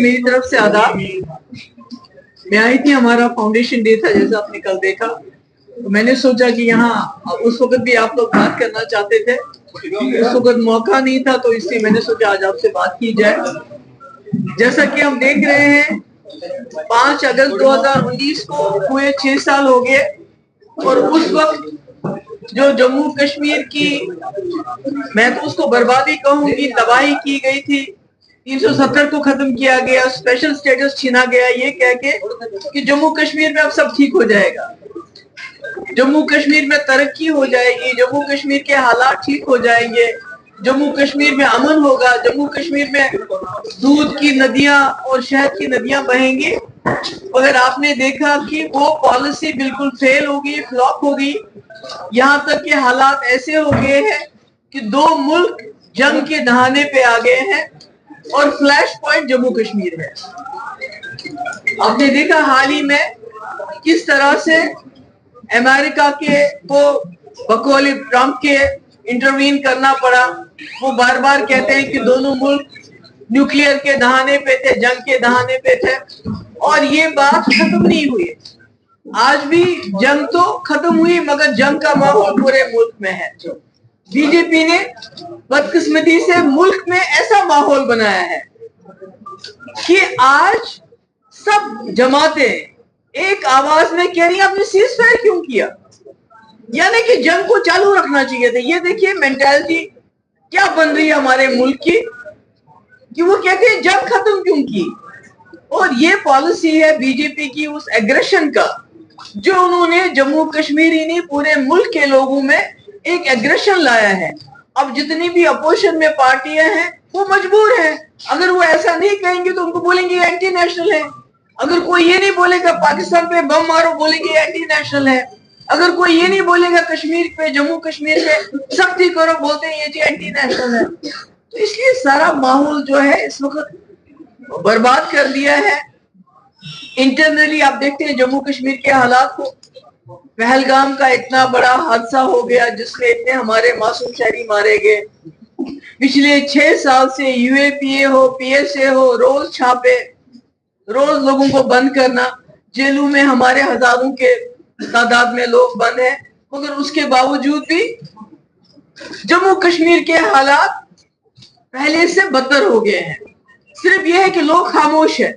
मेरी तरफ से आदाब। मैं आई थी, हमारा फाउंडेशन डे था जैसा आपने कल देखा, तो मैंने सोचा कि यहाँ उस वक्त भी आप लोग बात करना चाहते थे, उस वक्त मौका नहीं था, तो इसलिए मैंने सोचा आज आपसे बात की जाए। जैसा कि हम देख रहे हैं 5 अगस्त 2019 को हुए 6 साल हो गए, और उस वक्त जो जम्मू कश्मीर की, मैं तो उसको बर्बादी कहूंगी, तबाही की गई थी, 370 को खत्म किया गया, स्पेशल स्टेटस छीना गया ये कह के कि जम्मू कश्मीर में अब सब ठीक हो जाएगा, जम्मू कश्मीर में तरक्की हो जाएगी, जम्मू कश्मीर के हालात ठीक हो जाएंगे, जम्मू कश्मीर में अमन होगा, जम्मू कश्मीर में दूध की नदियां और शहद की नदियां बहेंगी। मगर आपने देखा कि वो पॉलिसी बिल्कुल फेल हो गई, फ्लॉप हो गई। यहाँ तक के हालात ऐसे हो गए हैं कि 2 मुल्क जंग के दहाने पे आ गए हैं और फ्लैश पॉइंट जम्मू कश्मीर है। आपने देखा हाल ही में किस तरह से अमेरिका के को बकौल ट्रंप के इंटरवीन करना पड़ा। वो बार बार कहते हैं कि दोनों मुल्क न्यूक्लियर के दहाने पे थे, जंग के दहाने पे थे, और ये बात खत्म नहीं हुई। आज भी जंग तो खत्म हुई, मगर जंग का माहौल पूरे मुल्क में है। बीजेपी ने बदकिस्मती से मुल्क में ऐसा माहौल बनाया है कि आज सब जमातें एक आवाज में कह रही है आपने सीज फायर क्यों किया, यानी कि जंग को चालू रखना चाहिए था। ये देखिए मेंटालिटी क्या बन रही है हमारे मुल्क की, कि वो कहते हैं जंग खत्म क्यों की। और ये पॉलिसी है बीजेपी की उस एग्रेशन का, जो उन्होंने जम्मू कश्मीर ही नहीं पूरे मुल्क के लोगों में एक एग्रेशन लाया है। अब जितनी भी अपोजिशन में पार्टियां हैं वो मजबूर हैं, अगर वो ऐसा नहीं कहेंगे तो उनको बोलेंगे एंटी नेशनल है। अगर कोई ये नहीं बोलेगा पाकिस्तान पे बम मारो, बोलेंगे एंटी नेशनल है। अगर कोई ये नहीं बोलेगा कश्मीर पे, जम्मू कश्मीर पे सख्ती करो, बोलते हैं ये जी एंटी नेशनल है। तो इसलिए सारा माहौल जो है इस वक्त बर्बाद कर दिया है। इंटरनली आप देखते हैं जम्मू कश्मीर के हालात को, पहलगाम का इतना बड़ा हादसा हो गया जिसमें इतने हमारे मासूम शहरी मारे गए। पिछले 6 साल से यूएपीए हो, पीएसए हो, रोज छापे, रोज लोगों को बंद करना, जेलों में हमारे हजारों के तादाद में लोग बंद हैं, मगर उसके बावजूद भी जम्मू कश्मीर के हालात पहले से बदतर हो गए हैं। सिर्फ यह है कि लोग खामोश है।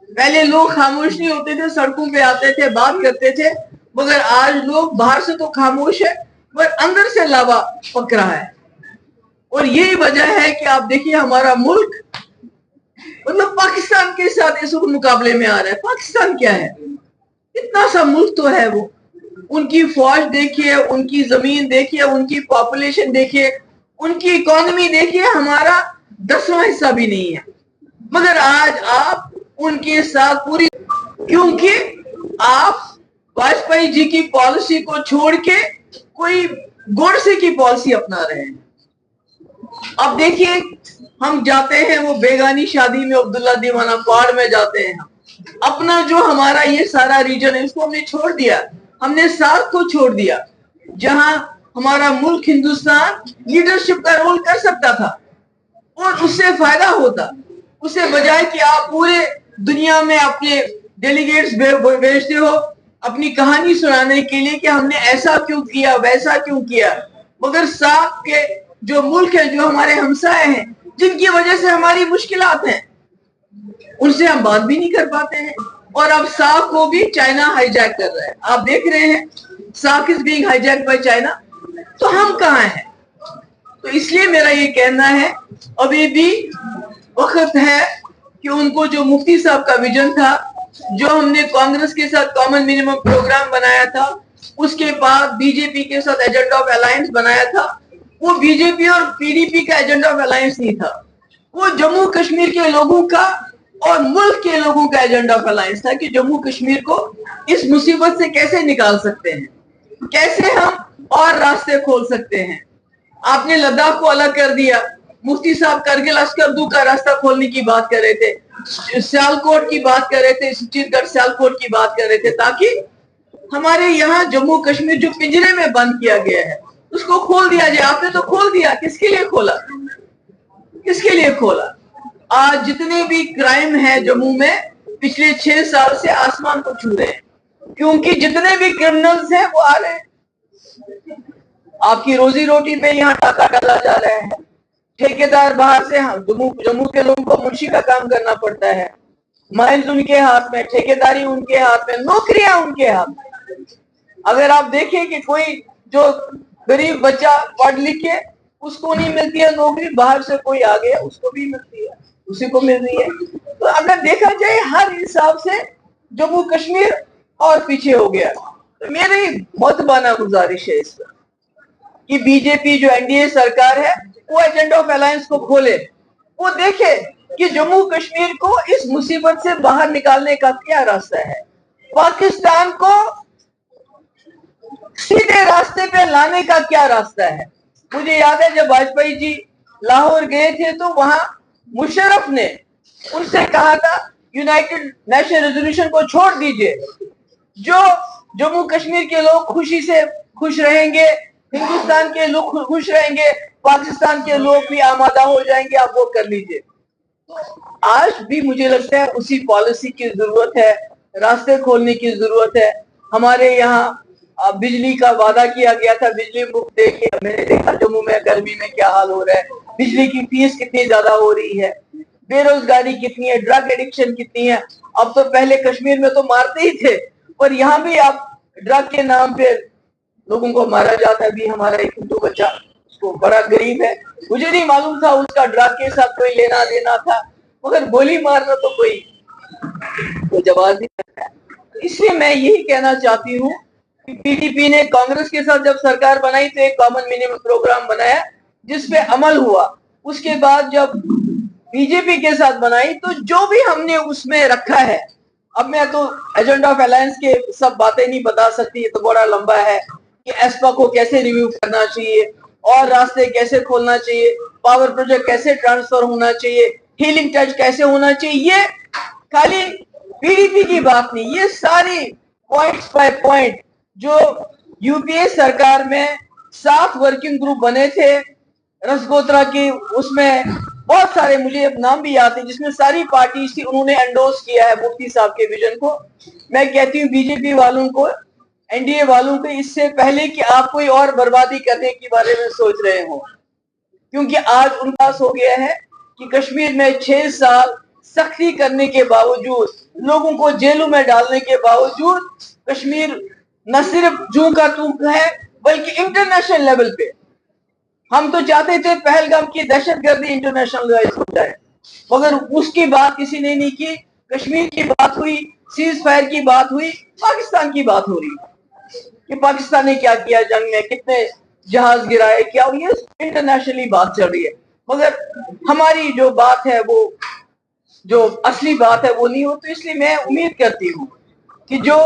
पहले लोग खामोश नहीं होते थे, सड़कों पे आते थे, बात करते थे, मगर आज लोग बाहर से तो खामोश है पर अंदर से लावा पक रहा है। और यही वजह है कि आप देखिए हमारा मुल्क मतलब पाकिस्तान के साथ इस मुकाबले में आ रहा है। पाकिस्तान क्या है, इतना सा मुल्क तो है वो, उनकी फौज देखिए, उनकी जमीन देखिए, उनकी पॉपुलेशन देखिए, उनकी इकोनॉमी देखिए, हमारा 10वां हिस्सा भी नहीं है। मगर आज आप उनके साथ पूरी, क्योंकि आप वाजपेयी जी की पॉलिसी को छोड़ के कोई गोडसे की पॉलिसी अपना रहे हैं। अब देखिए हम जाते हैं वो बेगानी शादी में, अब्दुल्ला दीवाना पहाड़ में जाते हैं, अपना जो हमारा ये सारा रीजन है इसको हमने छोड़ दिया, हमने सार्क को छोड़ दिया, जहां हमारा मुल्क हिंदुस्तान लीडरशिप का रोल कर सकता था और उससे फायदा होता, उससे बजाय कि आप पूरे दुनिया में अपने डेलीगेट्स भेजते हो अपनी कहानी सुनाने के लिए कि हमने ऐसा क्यों किया, वैसा क्यों किया। मगर सार्क के जो मुल्क है, जो हमारे हमसाए हैं, जिनकी वजह से हमारी मुश्किलात हैं, उनसे हम बात भी नहीं कर पाते हैं। और अब सार्क को भी चाइना हाईजैक कर रहा है। आप देख रहे हैं SAARC is being hijacked by China, तो हम कहाँ हैं। तो इसलिए मेरा ये कहना है अभी भी वक्त है कि उनको जो मुफ्ती साहब का विजन था, जो हमने कांग्रेस के साथ कॉमन मिनिमम प्रोग्राम बनाया था, उसके बाद बीजेपी के साथ एजेंडा ऑफ अलायंस बनाया था, वो बीजेपी और पीडीपी का एजेंडा ऑफ अलायंस नहीं था, वो जम्मू कश्मीर के लोगों का और मुल्क के लोगों का एजेंडा ऑफ अलायंस था कि जम्मू कश्मीर को इस मुसीबत से कैसे निकाल सकते हैं, कैसे हम और रास्ते खोल सकते हैं। आपने लद्दाख को अलग कर दिया, मुफ्ती साहब करगिल अस्करदू का रास्ता खोलने की बात कर रहे थे, सियालकोट की बात कर रहे थे, चित्तगढ़ सियालकोट की बात कर रहे थे, ताकि हमारे यहाँ जम्मू कश्मीर जो पिंजरे में बंद किया गया है उसको खोल दिया जाए। आपने तो खोल दिया, किसके लिए खोला, किसके लिए खोला। आज जितने भी क्राइम है जम्मू में पिछले 6 साल से आसमान को छू रहे हैं, क्योंकि जितने भी क्रिमिनल्स हैं वो आ रहे हैं। आपकी रोजी रोटी पे यहाँ टाका डाला जा रहा है। ठेकेदार बाहर से जम्मू के लोगों को मुंशी का काम करना पड़ता है। माइंस उनके हाथ में, ठेकेदारी उनके हाथ में, नौकरियां उनके हाथ में। अगर आप देखें कि कोई जो गरीब बच्चा पढ़ लिख के उसको नहीं मिलती है नौकरी, बाहर से कोई आ गया उसको भी मिलती है, उसी को मिल रही है। तो अगर देखा जाए हर हिसाब से जम्मू कश्मीर और पीछे हो गया। तो मेरी महत्वपूर्ण गुजारिश है इस पर कि बीजेपी जो एनडीए सरकार है वो एजेंडा ऑफ अलायंस को खोले, वो देखे कि जम्मू कश्मीर को इस मुसीबत से बाहर निकालने का क्या रास्ता है, पाकिस्तान को सीधे रास्ते पे लाने का क्या रास्ता है। मुझे याद है जब वाजपेयी जी लाहौर गए थे तो वहां मुशर्रफ ने उनसे कहा था यूनाइटेड नेशन रेजोल्यूशन को छोड़ दीजिए, जो जम्मू कश्मीर के लोग खुशी से खुश रहेंगे, हिंदुस्तान के लोग खुश रहेंगे, पाकिस्तान के लोग भी आमादा हो जाएंगे, आप वो कर लीजिए। आज भी मुझे लगता है उसी पॉलिसी की जरूरत है, रास्ते खोलने की जरूरत है। हमारे यहाँ बिजली का वादा किया गया था, बिजली मुफ्त देके मैंने देखा जम्मू में गर्मी में क्या हाल हो रहा है, बिजली की फीस कितनी ज्यादा हो रही है, बेरोजगारी कितनी है, ड्रग एडिक्शन कितनी है। अब तो पहले कश्मीर में तो मारते ही थे, पर यहाँ भी आप ड्रग के नाम पे लोगों को मारा जाता है। अभी हमारा एक हिंदू बच्चा, उसको बड़ा गरीब है, मुझे नहीं मालूम था उसका ड्रग के साथ कोई लेना देना था, मगर गोली मारना तो कोई जवाब नहीं। इसलिए मैं यही कहना चाहती हूँ कि पीडीपी ने कांग्रेस के साथ जब सरकार बनाई तो एक कॉमन मिनिमम प्रोग्राम बनाया जिसपे अमल हुआ। उसके बाद जब बीजेपी के साथ बनाई तो जो भी हमने उसमें रखा है, अब मैं तो एजेंडा ऑफ अलायंस के सब बातें नहीं बता सकती, ये तो बड़ा लंबा है कि एस्पा को कैसे रिव्यू करना चाहिए और रास्ते कैसे खोलना चाहिए, पावर प्रोजेक्ट कैसे ट्रांसफर होना चाहिए, हीलिंग टच कैसे होना चाहिए। ये खाली पीडीपी की बात नहीं, ये सारी पॉइंट्स बाय पॉइंट जो यूपीए सरकार में 7 वर्किंग ग्रुप बने थे रसगोत्रा की, उसमें बहुत सारे मुझे नाम भी याद है जिसमें सारी पार्टी थी, उन्होंने एंडोर्स किया है मुफ्ती साहब के विजन को। मैं कहती हूँ बीजेपी वालों को, एनडीए वालों को, इससे पहले कि आप कोई और बर्बादी करने के बारे में सोच रहे हो, क्योंकि आज उनका हो गया है कि कश्मीर में 6 साल सख्ती करने के बावजूद, लोगों को जेलों में डालने के बावजूद कश्मीर न सिर्फ जू का तू है बल्कि इंटरनेशनल लेवल पे, हम तो चाहते थे पहलगाम की दहशतगर्दी इंटरनेशनलाइज हो जाए, मगर उसकी बात किसी ने नहीं की। कश्मीर की बात हुई, सीज फायर की बात हुई, पाकिस्तान की बात हो रही कि पाकिस्तान ने क्या किया जंग में, कितने जहाज गिराए, क्या, ये इंटरनेशनली बात चल रही है, मगर हमारी जो बात है वो, जो असली बात है वो नहीं हो। तो इसलिए मैं उम्मीद करती हूँ कि जो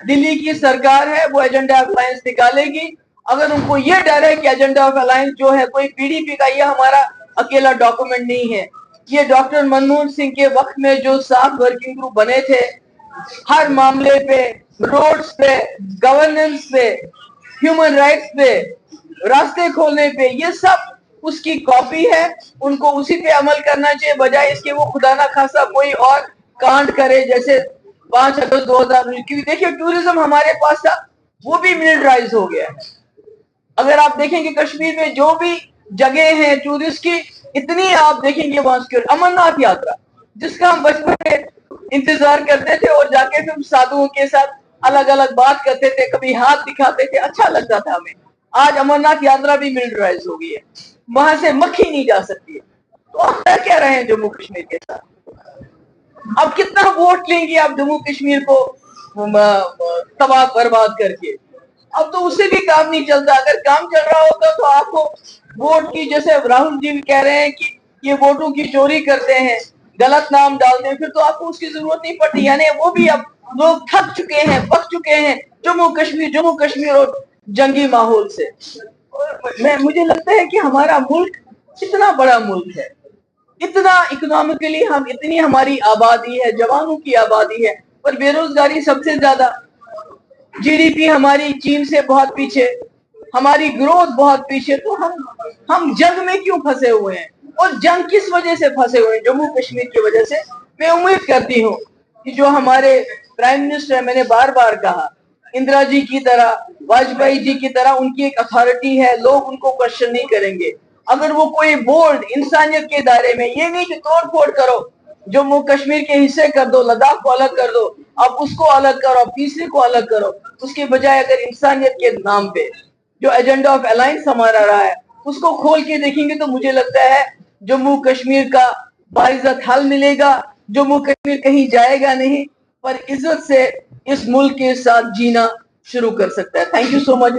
दिल्ली की सरकार है वो एजेंडा ऑफ अलायंस निकालेगी। अगर उनको ये डर है कि एजेंडा ऑफ अलायंस जो है कोई पीडीपी का, ये हमारा अकेला डॉक्यूमेंट नहीं है, ये डॉक्टर मनमोहन सिंह के वक्त में जो 7 वर्किंग ग्रुप बने थे, हर मामले पे, रोड्स पे, गवर्नेंस पे, ह्यूमन राइट्स पे, रास्ते खोलने पे, ये सब उसकी कॉपी है। उनको उसी पे अमल करना चाहिए, बजाय इसके वो खुदा ना खासा कोई और कांड करे जैसे 5 अगस्त 2019। क्योंकि देखिए टूरिज्म हमारे पास था, वो भी मिलिटराइज हो गया है। अगर आप देखेंगे कश्मीर में जो भी जगह है टूरिस्ट की, इतनी आप देखेंगे वहां सिक्योर, अमरनाथ यात्रा जिसका हम बचपन में इंतजार करते थे और जाके फिर साधुओं के साथ अलग अलग बात करते थे, कभी हाथ दिखाते थे, अच्छा लगता था हमें। आज अमरनाथ यात्रा भी मिलिटराइज हो गई है, वहां से मक्खी नहीं जा सकती है। तो आप कर क्या रहे हैं जम्मू कश्मीर के साथ? अब कितना वोट लेंगे आप जम्मू कश्मीर को तबाह बर्बाद करके? अब तो उससे भी काम नहीं चलता। अगर काम चल रहा होता तो आपको वोट की, जैसे राहुल जी कह रहे हैं कि ये वोटों की चोरी करते हैं, गलत नाम डालते हैं, फिर तो आपको उसकी जरूरत नहीं पड़ती। यानी वो भी अब लोग थक चुके हैं, पक चुके हैं जम्मू कश्मीर और जंगी माहौल से। मुझे लगता है कि हमारा मुल्क इतना बड़ा मुल्क है, इतना इकोनॉमिकली हम, इतनी हमारी आबादी है, जवानों की आबादी है, पर बेरोजगारी सबसे ज्यादा, जीडीपी हमारी चीन से बहुत पीछे, हमारी ग्रोथ बहुत पीछे। तो हम जंग में क्यों फंसे हुए हैं? اور جنگ کس وجہ سے پھنسے ہوئے ہیں؟ جموں کشمیر کی وجہ سے. میں امید کرتی ہوں کہ جو ہمارے پرائم منسٹر ہے، میں نے بار بار کہا، اندرا جی کی طرح، واجپئی جی کی طرح ان کی ایک اتھارٹی ہے، لوگ ان کو کوشچن نہیں کریں گے. اگر وہ کوئی بورڈ انسانیت کے دائرے میں، یہ نہیں کہ توڑ پھوڑ کرو، جموں کشمیر کے حصے کر دو، لداخ کو الگ کر دو، اب اس کو الگ کرو، اب تیسری کو الگ کرو، اس کے بجائے اگر انسانیت کے نام پہ جو ایجنڈا آف الائنس ہمارا رہا ہے اس کو کھول کے دیکھیں گے تو مجھے لگتا ہے جموں کشمیر کا باعزت حل ملے گا. جموں کشمیر کہیں جائے گا نہیں، پر عزت سے اس ملک کے ساتھ جینا شروع کر سکتا ہے. Thank you so much.